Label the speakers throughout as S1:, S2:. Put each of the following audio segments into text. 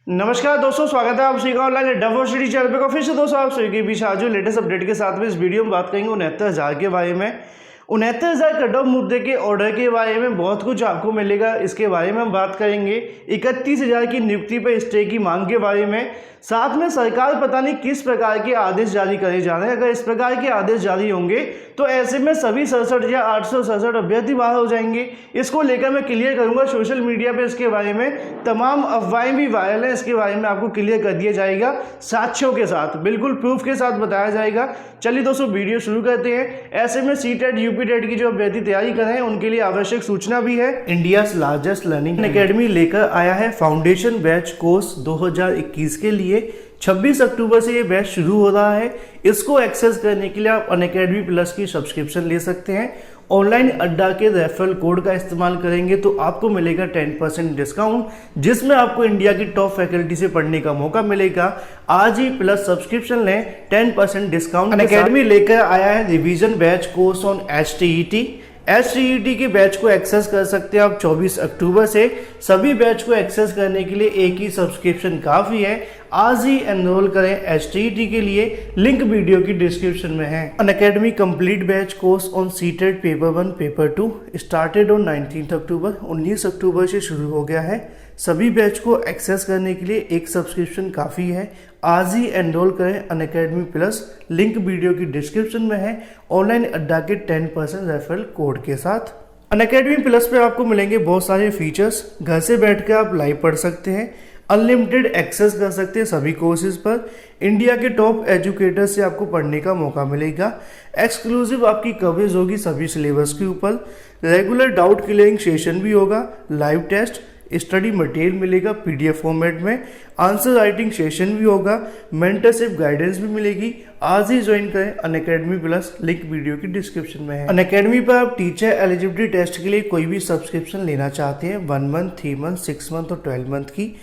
S1: नमस्कार दोस्तों, स्वागत है आप सभी का ऑनलाइन डबल चैनल पे। फिर से दोस्तों आप सभी के बीच आज जो लेटेस्ट अपडेट के साथ में इस वीडियो में बात करेंगे 69,000 के बारे में। 69,000 कट ऑफ मुद्दे के ऑर्डर के बारे में बहुत कुछ आपको मिलेगा, इसके बारे में हम बात करेंगे। 31,000 की नियुक्ति पर स्टे की मांग के बारे में, साथ में सरकार पता नहीं किस प्रकार के आदेश जारी करे जा रहे हैं। अगर इस प्रकार के आदेश जारी होंगे तो ऐसे में सभी 67,867 अभ्यर्थी बाहर हो जाएंगे। इसको लेकर मैं क्लियर करूंगा सोशल मीडिया पे। इसके बारे में तमाम अफवाहें भी वायरल हैं, इसके बारे में आपको क्लियर कर दिया जाएगा साक्ष्यों के साथ, बिल्कुल प्रूफ के साथ बताया जाएगा। चलिए दोस्तों वीडियो शुरू करते हैं। ऐसे में सीटेट यूपीटेट की जो अभ्यर्थी तैयारी कर रहे हैं उनके लिए आवश्यक सूचना भी है। इंडिया लार्जेस्ट लर्निंग एकेडमी लेकर आया है फाउंडेशन बैच कोर्स 2021 के लिए। 26 अक्टूबर से ये बैच शुरू हो रहा है। इसको एक्सेस करने के लिए आप अनअकैडमी प्लस की सब्सक्रिप्शन ले सकते हैं। ऑनलाइन अड्डा के रेफरल कोड का इस्तेमाल करेंगे तो आपको मिलेगा 10% डिस्काउंट, जिसमें आपको इंडिया की टॉप फैकल्टी से पढ़ने का मौका मिलेगा। आज ही प्लस सब्सक्रिप्शन लें 10% डिस्काउंट। अनअकैडमी लेकर आया है revision batch course on HTET के बैच को एक्सेस कर सकते हैं आप 24 अक्टूबर से। सभी बैच को एक्सेस करने के लिए एक ही सब्सक्रिप्शन काफ़ी है। आज ही एनरोल करें HTET के लिए, लिंक वीडियो की डिस्क्रिप्शन में है। Unacademy complete batch course on CTET paper 1 paper 2 started on 19 अक्टूबर, 19 अक्टूबर से शुरू हो गया है। सभी बैच को एक्सेस करने के लिए एक सब्सक्रिप्शन काफ़ी है। आज ही एनरोल करें अनअकैडमी प्लस, लिंक वीडियो की डिस्क्रिप्शन में है। ऑनलाइन अड्डा के 10% रेफरल कोड के साथ अनअकैडमी प्लस पे आपको मिलेंगे बहुत सारे फीचर्स। घर से बैठ कर आप लाइव पढ़ सकते हैं, अनलिमिटेड एक्सेस कर सकते हैं सभी कोर्सेज पर। इंडिया के टॉप एजुकेटर से आपको पढ़ने का मौका मिलेगा। एक्सक्लूसिव आपकी कवरेज होगी सभी सिलेबस के ऊपर। रेगुलर डाउट क्लियरिंग सेशन भी होगा, लाइव टेस्ट, स्टडी मटेरियल मिलेगा PDF फॉर्मेट में, आंसर राइटिंग सेशन भी होगा, मेंटरशिप गाइडेंस भी मिलेगी। आज ही ज्वाइन करें अनअकैडमी प्लस, लिंक वीडियो की डिस्क्रिप्शन में है। अनअकैडमी पर आप टीचर एलिजिबिलिटी टेस्ट के लिए कोई भी सब्सक्रिप्शन लेना चाहते हैं 1 मंथ, 3 मंथ, 6 मंथ और 12 मंथ की,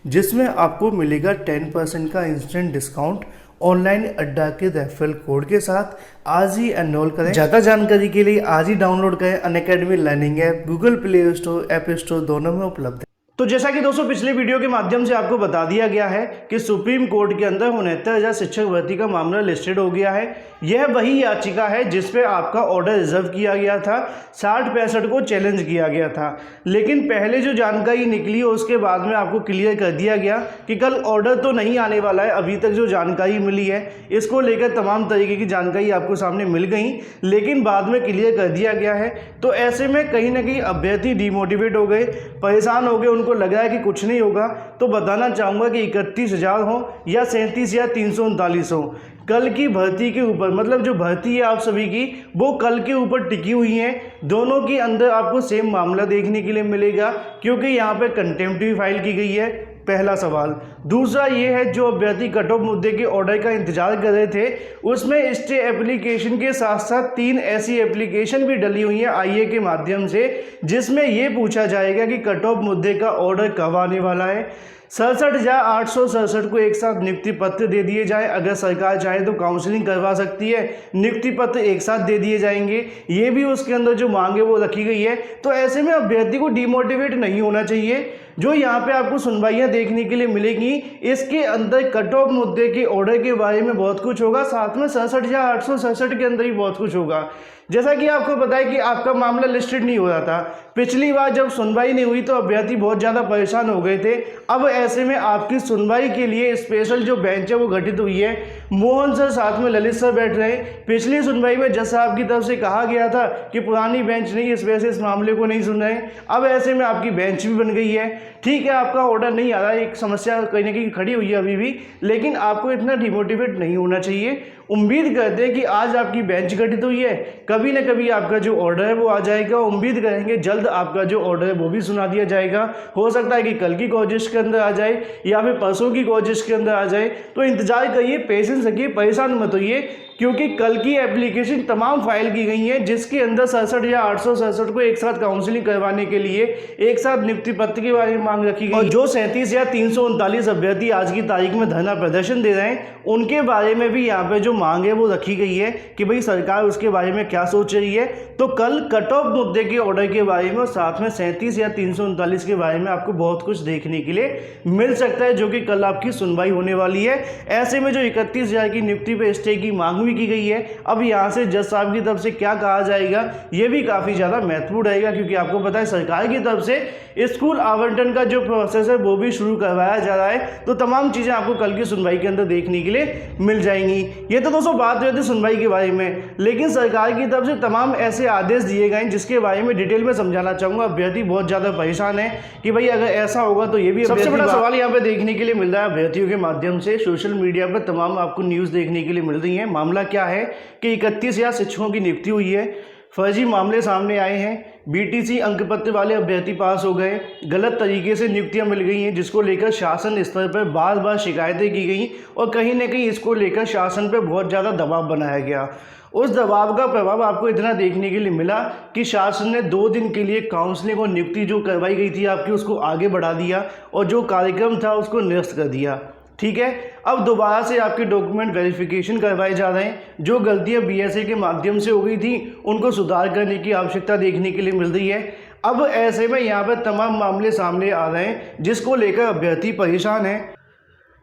S1: जिसमें आपको मिलेगा 10% का इंस्टेंट डिस्काउंट ऑनलाइन अड्डा के रेफरल कोड के साथ। आज ही एनरोल करें। ज़्यादा जानकारी के लिए आज ही डाउनलोड करें Unacademy learning app, Google play store, app store दोनों में उपलब्ध है। तो जैसा कि दोस्तों पिछले वीडियो के माध्यम से आपको बता दिया गया है कि सुप्रीम कोर्ट के अंदर 69,000 शिक्षक भर्ती का मामला लिस्टेड हो गया है। यह वही याचिका है जिस पे आपका ऑर्डर रिजर्व किया गया था, 60-65 को चैलेंज किया गया था। लेकिन पहले जो जानकारी निकली उसके बाद में आपको क्लियर कर दिया गया कि कल ऑर्डर तो नहीं आने वाला है। अभी तक जो जानकारी मिली है इसको लेकर तमाम तरीके की जानकारी आपको सामने मिल गई, लेकिन बाद में क्लियर कर दिया गया है। तो ऐसे में कहीं ना कहीं अभ्यर्थी डिमोटिवेट हो गए, परेशान हो गए, उनको लग रहा है कि कुछ नहीं होगा। तो बताना चाहूँगा कि 31,000 हो या 37,339 हो, कल की भर्ती के ऊपर, मतलब जो भर्ती है आप सभी की वो कल के ऊपर टिकी हुई है। दोनों के अंदर आपको सेम मामला देखने के लिए मिलेगा, क्योंकि यहाँ पे कंटेम्प्ट भी फाइल की गई है, पहला सवाल। दूसरा ये है, जो अभ्यर्थी कट ऑफ मुद्दे के ऑर्डर का इंतजार कर रहे थे उसमें स्टे एप्लीकेशन के साथ साथ 3 ऐसी एप्लीकेशन भी डली हुई है IA के माध्यम से, जिसमें ये पूछा जाएगा कि कट ऑफ मुद्दे का ऑर्डर कब आने वाला है। 67,867 को एक साथ नियुक्ति पत्र दे दिए जाए। अगर सरकार चाहे तो काउंसलिंग करवा सकती है, नियुक्ति पत्र एक साथ दे दिए जाएंगे। ये भी उसके अंदर जो मांग है वो रखी गई है। तो ऐसे में अभ्यर्थी को डिमोटिवेट नहीं होना चाहिए। जो यहाँ पे आपको सुनवाइयाँ देखने के लिए मिलेगी, इसके अंदर कट ऑफ मुद्दे के ऑर्डर के बारे में बहुत कुछ होगा, साथ में 67,867 के अंदर ही बहुत कुछ होगा। जैसा कि आपको पता है कि आपका मामला लिस्टेड नहीं हो रहा था। पिछली बार जब सुनवाई नहीं हुई तो अभ्यर्थी बहुत ज़्यादा परेशान हो गए थे। अब ऐसे में आपकी सुनवाई के लिए स्पेशल जो बेंच है वो गठित हुई है। मोहन सर साथ में ललित सर बैठ रहे हैं। पिछली सुनवाई में जज साहब की तरफ से कहा गया था कि पुरानी बेंच नहीं, इस वजह से इस मामले को नहीं सुन रहे। अब ऐसे में आपकी बेंच भी बन गई है। ठीक है, आपका ऑर्डर नहीं आ रहा है, एक समस्या कहीं ना कहीं खड़ी हुई है अभी भी, लेकिन आपको इतना डिमोटिवेट नहीं होना चाहिए। उम्मीद करते हैं कि आज आपकी बेंच गठित हुई है, कभी ना कभी आपका जो ऑर्डर है वो आ जाएगा। उम्मीद करेंगे जल्द आपका जो ऑर्डर है वो भी सुना दिया जाएगा। हो सकता है कि कल की कोशिश के अंदर आ जाए या फिर परसों की कोशिश के अंदर आ जाए। तो इंतजार करिए, पेशेंस रखिए, परेशान मत होइए, क्योंकि कल की एप्लीकेशन तमाम फाइल की गई हैं, जिसके अंदर 67,867 को एक साथ काउंसलिंग करवाने के लिए एक साथ नियुक्ति पत्र के बारे में मांग रखी गई। और जो 37,339 अभ्यर्थी आज की तारीख में धरना प्रदर्शन दे रहे हैं उनके बारे में भी यहाँ पे जो मांग है वो रखी गई है कि भाई सरकार उसके बारे में क्या सोच रही है। तो कल कट ऑफ मुद्दे के ऑर्डर के बारे में और साथ में 37 या 339 के बारे में आपको बहुत कुछ देखने के लिए मिल सकता है, जो कि कल आपकी सुनवाई होने वाली है। ऐसे में जो 31,000 की नियुक्ति पे स्टे की मांग भी की गई है, अब यहाँ से जज साहब की तरफ से क्या कहा जाएगा ये भी काफ़ी ज़्यादा महत्वपूर्ण रहेगा, क्योंकि आपको पता है सरकार की तरफ से स्कूल आवंटन का जो प्रोसेस है वो भी शुरू करवाया जा रहा है। तो तमाम चीज़ें आपको कल की सुनवाई के अंदर देखने के लिए मिल जाएंगी। ये तो दोस्तों बात हुई थी सुनवाई के बारे में, लेकिन सरकार की तरफ से तमाम ऐसे आदेश दिए गए जिसके बारे में डिटेल में समझाना चाहूँगा। अभ्यर्थी बहुत ज़्यादा परेशान है कि भाई अगर ऐसा होगा तो ये भी सबसे बड़ा सवाल यहाँ पे देखने के लिए मिल रहा है अभ्यर्थियों के माध्यम से। सोशल मीडिया पर तमाम आपको न्यूज़ देखने के लिए मिल रही है। मामला क्या है कि 31,000 शिक्षकों की नियुक्ति हुई है, फर्जी मामले सामने आए हैं, बीटीसी अंकपत्र वाले अभ्यर्थी पास हो गए, गलत तरीके से नियुक्तियां मिल गई हैं, जिसको लेकर शासन स्तर पर बार बार शिकायतें की गई और कहीं ना कहीं इसको लेकर शासन पर बहुत ज़्यादा दबाव बनाया गया। उस दबाव का प्रभाव आपको इतना देखने के लिए मिला कि शासन ने 2 दिन के लिए काउंसलिंग और नियुक्ति जो करवाई गई थी आपकी उसको आगे बढ़ा दिया और जो कार्यक्रम था उसको निरस्त कर दिया। ठीक है, अब दोबारा से आपके डॉक्यूमेंट वेरिफिकेशन करवाए जा रहे हैं। जो गलतियां बीएसए के माध्यम से हो गई थी उनको सुधार करने की आवश्यकता देखने के लिए मिल रही है। अब ऐसे में यहाँ पर तमाम मामले सामने आ रहे हैं जिसको लेकर अभ्यर्थी परेशान है।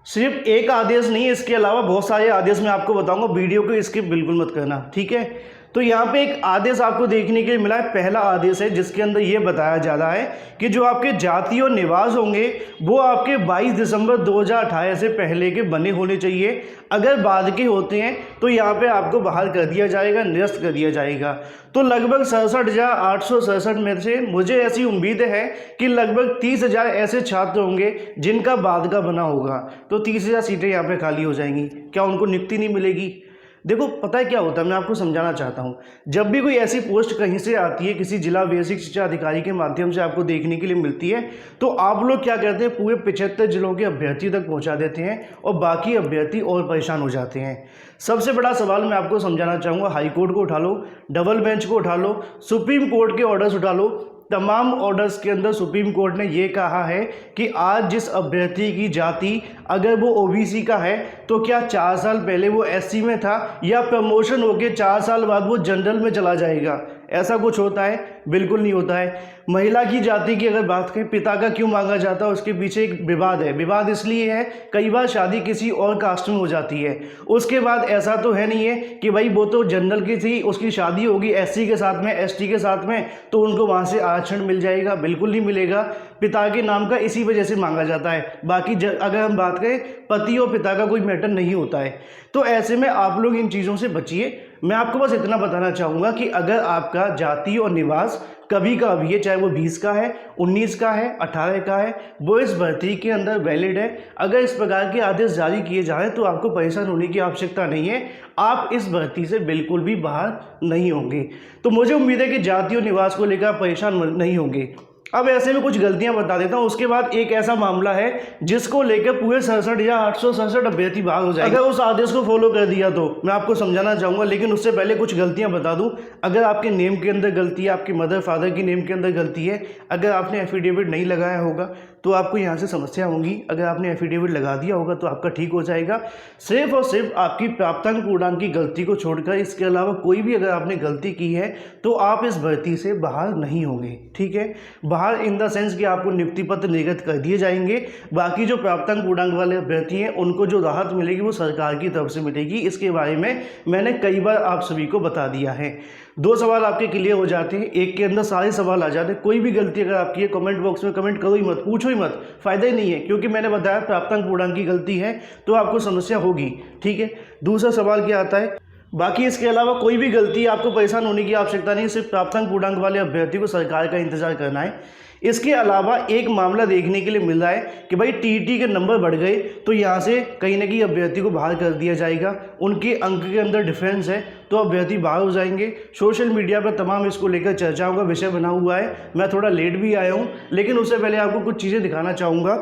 S1: सिर्फ एक आदेश नहीं, इसके अलावा बहुत सारे आदेश मैं आपको बताऊंगा, वीडियो को स्किप बिल्कुल मत करना। ठीक है, तो यहाँ पे एक आदेश आपको देखने के लिए मिला है। पहला आदेश है जिसके अंदर ये बताया जा रहा है कि जो आपके जाति और निवास होंगे वो आपके 22 दिसंबर 2018 से पहले के बने होने चाहिए। अगर बाद के होते हैं तो यहाँ पे आपको बाहर कर दिया जाएगा, निरस्त कर दिया जाएगा। तो लगभग 67,867 में से मुझे ऐसी उम्मीद है कि लगभग 30,000 ऐसे छात्र होंगे जिनका बाद का बना होगा। तो 30,000 सीटें यहाँ पे खाली हो जाएंगी। क्या उनको नियुक्ति नहीं मिलेगी? देखो पता है क्या होता है, मैं आपको समझाना चाहता हूँ। जब भी कोई ऐसी पोस्ट कहीं से आती है, किसी जिला बेसिक शिक्षा अधिकारी के माध्यम से आपको देखने के लिए मिलती है, तो आप लोग क्या करते हैं, पूरे 75 जिलों के अभ्यर्थी तक पहुँचा देते हैं और बाकी अभ्यर्थी और परेशान हो जाते हैं। सबसे बड़ा सवाल मैं आपको समझाना चाहूँगा, हाई कोर्ट को उठा लो, डबल बेंच को उठा लो, सुप्रीम कोर्ट के ऑर्डर्स उठा लो। तमाम ऑर्डर्स के अंदर सुप्रीम कोर्ट ने ये कहा है कि आज जिस अभ्यर्थी की जाति अगर वो ओबीसी का है तो क्या 4 साल पहले वो एससी में था या प्रमोशन होके 4 साल बाद वो जनरल में चला जाएगा? ऐसा कुछ होता है? बिल्कुल नहीं होता है। महिला की जाति की अगर बात करें, पिता का क्यों मांगा जाता है, उसके पीछे एक विवाद है। विवाद इसलिए है कई बार शादी किसी और कास्ट में हो जाती है, उसके बाद ऐसा तो है नहीं है कि भाई वो तो जनरल की थी, उसकी शादी होगी एससी के साथ में, एसटी के साथ में, तो उनको वहाँ से आरक्षण मिल जाएगा। बिल्कुल नहीं मिलेगा। पिता के नाम का इसी वजह से मांगा जाता है। बाकी अगर हम बात करें, पति और पिता का कोई मैटर नहीं होता है। तो ऐसे में आप लोग इन चीज़ों से बचिए। मैं आपको बस इतना बताना चाहूँगा कि अगर आपका जाति और निवास कभी का भी है, चाहे वो 20 का है, 19 का है, 18 का है, वो इस भर्ती के अंदर वैलिड है। अगर इस प्रकार के आदेश जारी किए जाएं तो आपको परेशान होने की आवश्यकता नहीं है। आप इस भर्ती से बिल्कुल भी बाहर नहीं होंगे। तो मुझे उम्मीद है कि जाति और निवास को लेकर आप परेशान नहीं होंगे। अब ऐसे में कुछ गलतियां बता देता हूं। उसके बाद एक ऐसा मामला है जिसको लेकर पूरे 67,867 अभ्यर्थी भाग हो जाएंगे। अगर उस आदेश को फॉलो कर दिया तो मैं आपको समझाना चाहूँगा, लेकिन उससे पहले कुछ गलतियां बता दूं। अगर आपके नेम के अंदर गलती है, आपके मदर फादर की नेम के अंदर गलती है, अगर आपने एफिडेविट नहीं लगाया होगा तो आपको यहाँ से समस्या होगी। अगर आपने एफिडेविट लगा दिया होगा तो आपका ठीक हो जाएगा। सिर्फ और सिर्फ आपकी प्राप्तांक पूर्णांक की गलती को छोड़कर इसके अलावा कोई भी अगर आपने गलती की है तो आप इस भर्ती से बाहर नहीं होंगे। ठीक है, बाहर इन द सेंस कि आपको नियुक्ति पत्र निर्गत कर दिए जाएंगे। बाकी जो प्राप्तांक पूर्णांक वाले अभ्यर्थी हैं उनको जो राहत मिलेगी वो सरकार की तरफ से मिलेगी। इसके बारे में मैंने कई बार आप सभी को बता दिया है। 2 सवाल आपके क्लियर हो जाते हैं, एक के अंदर सारे सवाल आ जाते हैं। कोई भी गलती अगर आपकी है कमेंट बॉक्स में कमेंट करो ही मत, पूछो ही मत, फायदा ही नहीं है, क्योंकि मैंने बताया प्राप्तांक पूर्णांक की गलती है तो आपको समस्या होगी। ठीक है, दूसरा सवाल क्या आता है, बाकी इसके अलावा कोई भी गलती आपको परेशान होने की आवश्यकता नहीं। सिर्फ प्राप्तांक पूर्णांक वाले अभ्यर्थी को सरकार का इंतजार करना है। इसके अलावा एक मामला देखने के लिए मिल रहा है कि भाई टीटी के नंबर बढ़ गए तो यहाँ से कहीं ना कहीं अभ्यर्थी को बाहर कर दिया जाएगा। उनके अंक के अंदर डिफरेंस है तो अभ्यर्थी बाहर हो जाएंगे। सोशल मीडिया पर तमाम इसको लेकर चर्चाओं का विषय बना हुआ है। मैं थोड़ा लेट भी आया हूँ, लेकिन उससे पहले आपको कुछ चीज़ें दिखाना चाहूँगा।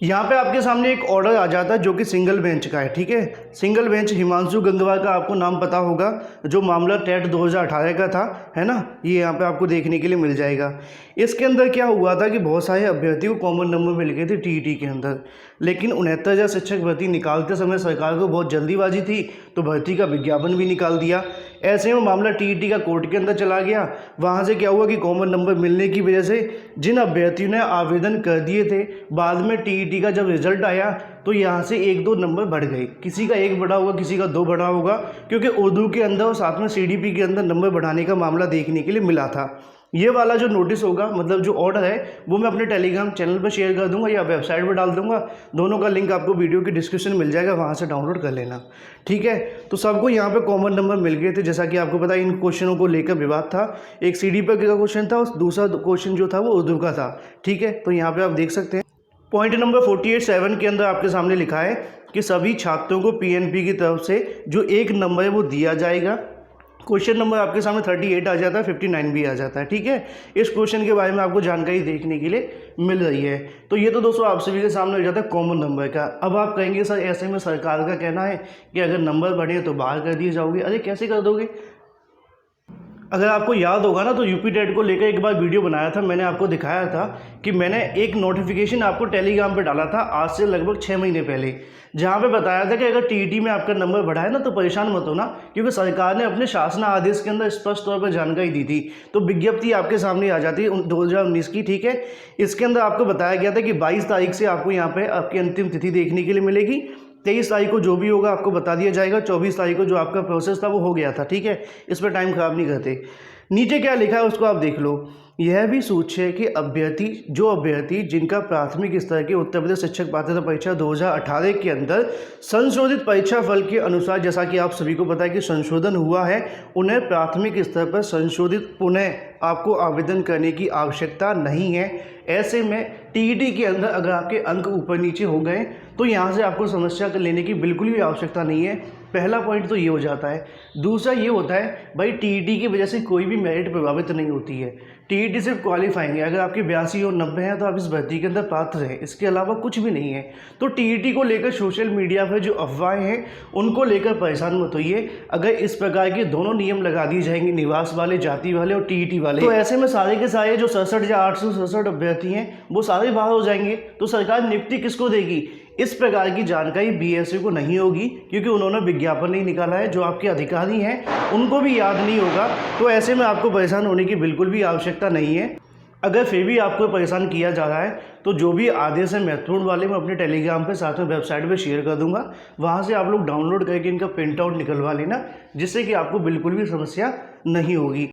S1: यहाँ पे आपके सामने एक ऑर्डर आ जाता है जो कि सिंगल बेंच का है, ठीक है। सिंगल बेंच हिमांशु गंगवार का आपको नाम पता होगा, जो मामला टेट 2018 का था, है ना। ये यहाँ पे आपको देखने के लिए मिल जाएगा। इसके अंदर क्या हुआ था कि बहुत सारे अभ्यर्थियों को कॉमन नंबर मिल गए थे टीईटी के अंदर, लेकिन 69,000 शिक्षक भर्ती निकालते समय सरकार को बहुत जल्दीबाजी थी, तो भर्ती का विज्ञापन भी निकाल दिया। ऐसे में मामला टीईटी का कोर्ट के अंदर चला गया। वहाँ से क्या हुआ कि कॉमन नंबर मिलने की वजह से जिन अभ्यर्थियों ने आवेदन कर दिए थे, बाद में टीईटी का जब रिजल्ट आया तो यहाँ से 1-2 नंबर बढ़ गए। किसी का 1 बढ़ा होगा, किसी का 2 बढ़ा होगा, क्योंकि उर्दू के अंदर और साथ में सीडीपी के अंदर नंबर बढ़ाने का मामला देखने के लिए मिला था। ये वाला जो नोटिस होगा, मतलब जो ऑर्डर है, वो मैं अपने टेलीग्राम चैनल पर शेयर कर दूंगा या वेबसाइट पर डाल दूंगा। दोनों का लिंक आपको वीडियो की डिस्क्रिप्शन में मिल जाएगा, वहाँ से डाउनलोड कर लेना, ठीक है। तो सबको यहाँ पे कॉमन नंबर मिल गए थे। जैसा कि आपको पता है, इन क्वेश्चनों को लेकर विवाद था। एक सीडीपी का क्वेश्चन था और दूसरा क्वेश्चन जो था वो उर्दू का था, ठीक है। तो यहाँ पर आप देख सकते हैं पॉइंट नंबर 48.7 के अंदर आपके सामने लिखा है कि सभी छात्रों को पीएनपी की तरफ से जो 1 नंबर है वो दिया जाएगा। क्वेश्चन नंबर आपके सामने 38 आ जाता है, 59 भी आ जाता है, ठीक है। इस क्वेश्चन के बारे में आपको जानकारी देखने के लिए मिल रही है। तो ये तो दोस्तों आप सभी के सामने हो जाता है कॉमन नंबर का। अब आप कहेंगे सर ऐसे में सरकार का कहना है कि अगर नंबर बढ़े तो बाहर कर दिए जाओगे। अरे कैसे कर दोगे? अगर आपको याद होगा ना, तो यूपी टेट को लेकर एक बार वीडियो बनाया था, मैंने आपको दिखाया था कि मैंने एक नोटिफिकेशन आपको टेलीग्राम पे डाला था आज से लगभग 6 महीने पहले, जहाँ पे बताया था कि अगर टीईटी में आपका नंबर बढ़ा है ना तो परेशान मत होना, क्योंकि सरकार ने अपने शासन आदेश के अंदर स्पष्ट तौर पर जानकारी दी थी। तो विज्ञप्ति आपके सामने आ जाती है 2019 की, ठीक है। इसके अंदर आपको बताया गया था कि 22 तारीख से आपको यहाँ पे आपकी अंतिम तिथि देखने के लिए मिलेगी। 23 तारीख को जो भी होगा आपको बता दिया जाएगा। 24 तारीख को जो आपका प्रोसेस था वो हो गया था, ठीक है। इस पर टाइम ख़राब नहीं करते। नीचे क्या लिखा है उसको आप देख लो। यह भी सूचित है कि अभ्यर्थी जिनका प्राथमिक स्तर के उत्तर प्रदेश शिक्षक पात्रता परीक्षा 2018 के अंदर संशोधित परीक्षा फल के अनुसार, जैसा कि आप सभी को पता है कि संशोधन हुआ है, उन्हें प्राथमिक स्तर पर संशोधित पुनः आपको आवेदन करने की आवश्यकता नहीं है। ऐसे में टीईटी के अंदर अगर आपके अंक ऊपर नीचे हो गए तो यहाँ से आपको समस्या लेने की बिल्कुल भी आवश्यकता नहीं है। पहला पॉइंट तो ये हो जाता है। दूसरा ये होता है भाई, टीईटी की वजह से कोई भी मेरिट प्रभावित नहीं होती है। टीईटी सिर्फ क्वालिफाइंग है। अगर आपके 82 और 90 हैं तो आप इस भर्ती के अंदर पात्र हैं, इसके अलावा कुछ भी नहीं है। तो टीईटी को लेकर सोशल मीडिया पर जो अफवाहें हैं उनको लेकर परेशान मत होइए। अगर इस प्रकार के दोनों नियम लगा दिए जाएंगे, निवास वाले, जाति वाले और टीईटी वाले, तो ऐसे में सारे के सारे जो 67 या 867 अभ्यर्थी हैं वो सारे बाहर हो जाएंगे। तो सरकार नियुक्ति किसको देगी? इस प्रकार की जानकारी बीएसयू को नहीं होगी, क्योंकि उन्होंने विज्ञापन नहीं निकाला है। जो आपके अधिकारी हैं उनको भी याद नहीं होगा। तो ऐसे में आपको परेशान होने की बिल्कुल भी आवश्यकता नहीं है। अगर फिर भी आपको परेशान किया जा रहा है तो जो भी आदेश है महत्वपूर्ण वाले, मैं अपने टेलीग्राम पे साथ में वेबसाइट पे शेयर कर दूंगा। वहाँ से आप लोग डाउनलोड करके इनका प्रिंट आउट निकलवा लेना, जिससे कि आपको बिल्कुल भी समस्या नहीं होगी।